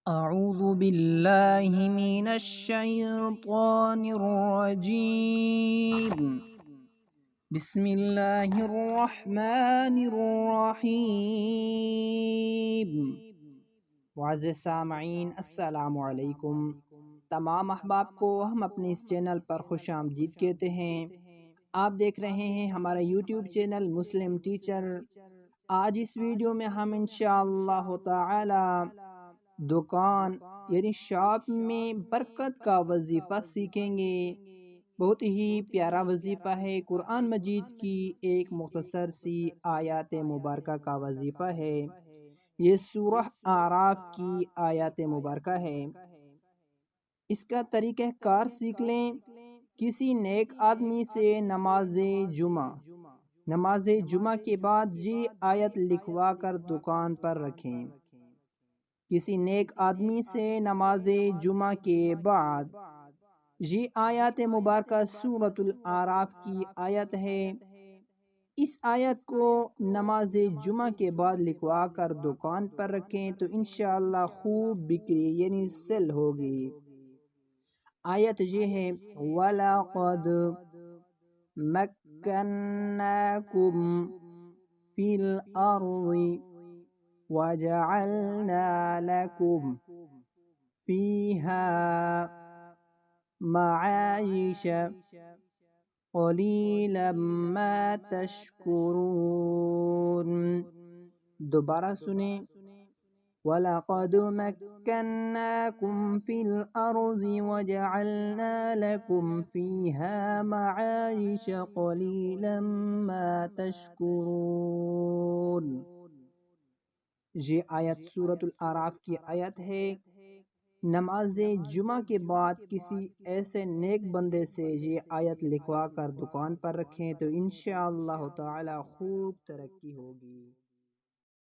اعوذ باللہ من الشیطان الرجیم بسم اللہ الرحمن الرحیم۔ معزز سامعین، السلام علیکم۔ تمام احباب کو ہم اپنے اس چینل پر خوش آمدید کہتے ہیں۔ آپ دیکھ رہے ہیں ہمارا یوٹیوب چینل مسلم ٹیچر۔ آج اس ویڈیو میں ہم انشاءاللہ تعالی دکان یعنی شاپ میں برکت کا وظیفہ سیکھیں گے۔ بہت ہی پیارا وظیفہ ہے، قرآن مجید کی ایک مختصر سی آیات مبارکہ کا وظیفہ ہے۔ یہ سورہ اعراف کی آیات مبارکہ ہے۔ اس کا طریقہ کار سیکھ لیں۔ کسی نیک آدمی سے نماز جمعہ کے بعد یہ آیت لکھوا کر دکان پر رکھیں۔ کسی نیک آدمی سے نماز جمعہ کے بعد یہ آیات مبارکہ سورۃ الاعراف کی آیت ہے۔ اس آیت کو نماز جمعہ کے بعد لکھوا کر دکان پر رکھیں تو انشاءاللہ خوب بکری یعنی سیل ہوگی۔ آیت یہ ہے وَلَقَدْ مَكَّنَّاكُمْ فِي الْأَرْضِ وَجَعَلْنَا لَكُمْ فِيهَا مَعَايِشَ قَلِيلًا مَا تَشْكُرُونَ۔ دوبارہ سنیں، وَلَقَدْ مَكَّنَّاكُمْ فِي الْأَرْضِ وَجَعَلْنَا لَكُمْ فِيهَا مَعَايِشَ قَلِيلًا مَا تَشْكُرُونَ۔ یہ آیت سورۃ الاعراف کی آیت ہے۔ نماز جمعہ کے بعد کسی ایسے نیک بندے سے یہ آیت لکھوا کر دکان پر رکھیں تو انشاءاللہ تعالی خوب ترقی ہوگی۔